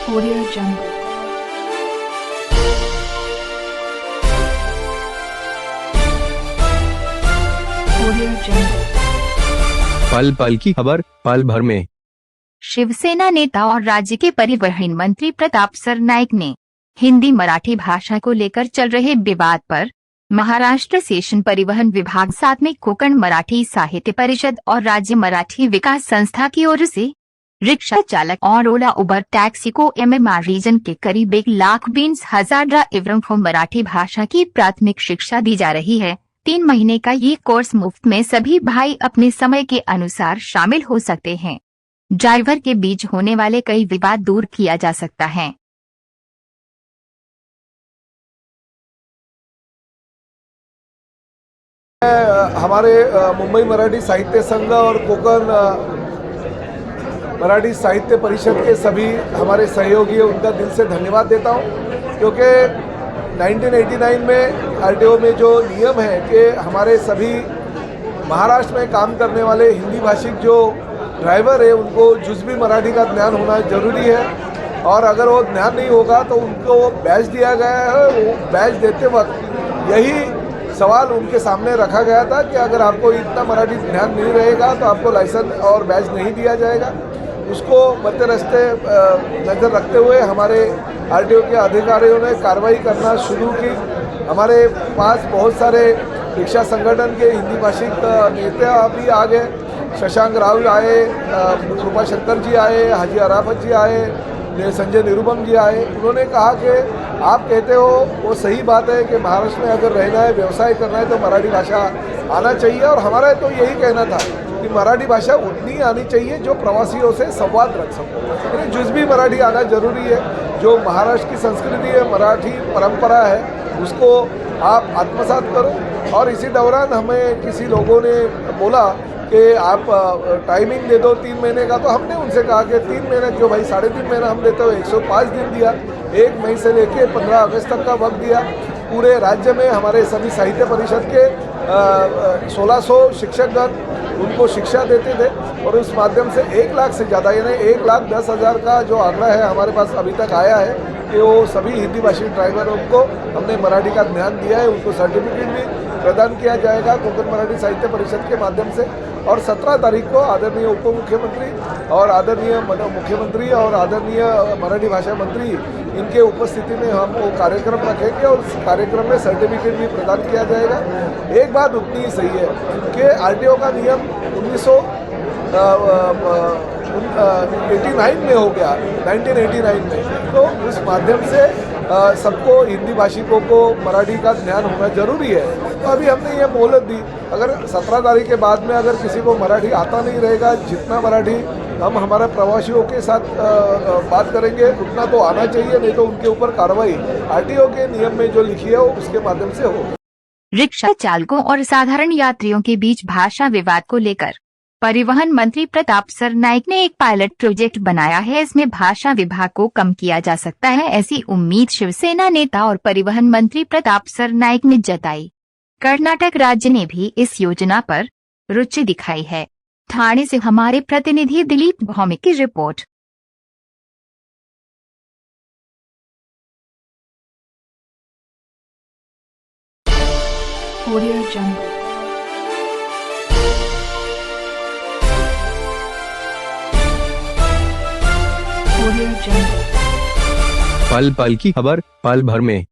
Audio Jungle. Audio Jungle. पल पल की खबर पल भर में। शिवसेना नेता और राज्य के परिवहन मंत्री प्रताप सरनाईक ने हिंदी मराठी भाषा को लेकर चल रहे विवाद पर महाराष्ट्र शासन परिवहन विभाग साथ में कोकण मराठी साहित्य परिषद और राज्य मराठी विकास संस्था की ओर से रिक्शा चालक और ओला उबर टैक्सी को एमएमआर रीजन के करीब 1,20,000 ड्राइवरों को मराठी भाषा की प्राथमिक शिक्षा दी जा रही है। 3 महीने का ये कोर्स मुफ्त में सभी भाई अपने समय के अनुसार शामिल हो सकते हैं। ड्राइवर के बीच होने वाले कई विवाद दूर किया जा सकता है। हमारे मुंबई मराठी साहित्य संघ और कोकण मराठी साहित्य परिषद के सभी हमारे सहयोगी उनका दिल से धन्यवाद देता हूं, क्योंकि 1989 में आरटीओ में जो नियम है कि हमारे सभी महाराष्ट्र में काम करने वाले हिंदी भाषिक जो ड्राइवर है उनको जुज़वी मराठी का ज्ञान होना जरूरी है, और अगर वो ज्ञान नहीं होगा तो उनको बैच दिया गया है। वो बैच देते वक्त यही सवाल उनके सामने रखा गया था कि अगर आपको इतना मराठी ध्यान नहीं रहेगा तो आपको लाइसेंस और बैच नहीं दिया जाएगा। उसको मध्य रास्ते नज़र रखते हुए हमारे आरटीओ के अधिकारियों ने कार्रवाई करना शुरू की। हमारे पास बहुत सारे रिक्शा संगठन के हिंदी भाषिक नेता भी आ गए। शशांक राव आए, कृपा शंकर जी आए, हाजी अराफत जी आए, संजय निरुपम जी आए। उन्होंने कहा कि आप कहते हो वो सही बात है कि महाराष्ट्र में अगर रहना है, व्यवसाय करना है तो मराठी भाषा आना चाहिए, और हमारा तो यही कहना था कि मराठी भाषा उतनी आनी चाहिए जो प्रवासियों से संवाद रख सको। यानी जुज़वी मराठी आना जरूरी है। जो महाराष्ट्र की संस्कृति है, मराठी परंपरा है, उसको आप आत्मसात करो। और इसी दौरान हमें किसी लोगों ने बोला कि आप टाइमिंग दे दो 3 महीने का, तो हमने उनसे कहा कि 3 महीने क्यों भाई, 3.5 महीना हम देते हो। 105 दिन दिया, 1 मई से लेके 15 अगस्त तक का वक्त दिया। पूरे राज्य में हमारे सभी साहित्य परिषद के 1600 शिक्षकगण उनको शिक्षा देते थे, और उस माध्यम से 1 लाख से ज़्यादा यानी 1,10,000 का जो आंकड़ा है हमारे पास अभी तक आया है कि वो सभी हिंदी भाषी ड्राइवरों को हमने मराठी का ज्ञान दिया है। उनको सर्टिफिकेट भी प्रदान किया जाएगा कोकण मराठी साहित्य परिषद के माध्यम से। और 17 तारीख को आदरणीय उप मुख्यमंत्री और आदरणीय मुख्यमंत्री और आदरणीय मराठी भाषा मंत्री इनके उपस्थिति में हम वो कार्यक्रम रखेंगे, और उस कार्यक्रम में सर्टिफिकेट भी प्रदान किया जाएगा। एक बात उतनी ही सही है कि आरटीओ का नियम 1989 में हो गया, 1989 में, तो उस माध्यम से सबको हिंदी भाषिकों को मराठी का ज्ञान होना जरूरी है। तो अभी हमने ये मोहलत दी, अगर 17 तारीख के बाद में अगर किसी को मराठी आता नहीं रहेगा, जितना मराठी हम हमारे प्रवासियों के साथ बात करेंगे उतना तो आना चाहिए, नहीं तो उनके ऊपर कार्रवाई आरटीओ के नियम में जो लिखी है उसके माध्यम से हो। रिक्शा चालकों और साधारण यात्रियों के बीच भाषा विवाद को लेकर परिवहन मंत्री प्रताप सरनाईक ने एक पायलट प्रोजेक्ट बनाया है। इसमें भाषा विभाग को कम किया जा सकता है, ऐसी उम्मीद शिवसेना नेता और परिवहन मंत्री प्रताप सरनाईक ने जताई। कर्नाटक राज्य ने भी इस योजना पर रुचि दिखाई है। ठाणे से हमारे प्रतिनिधि दिलीप भौमिक की report. Audio Jungle. Audio Jungle. पल पल की खबर पल भर में।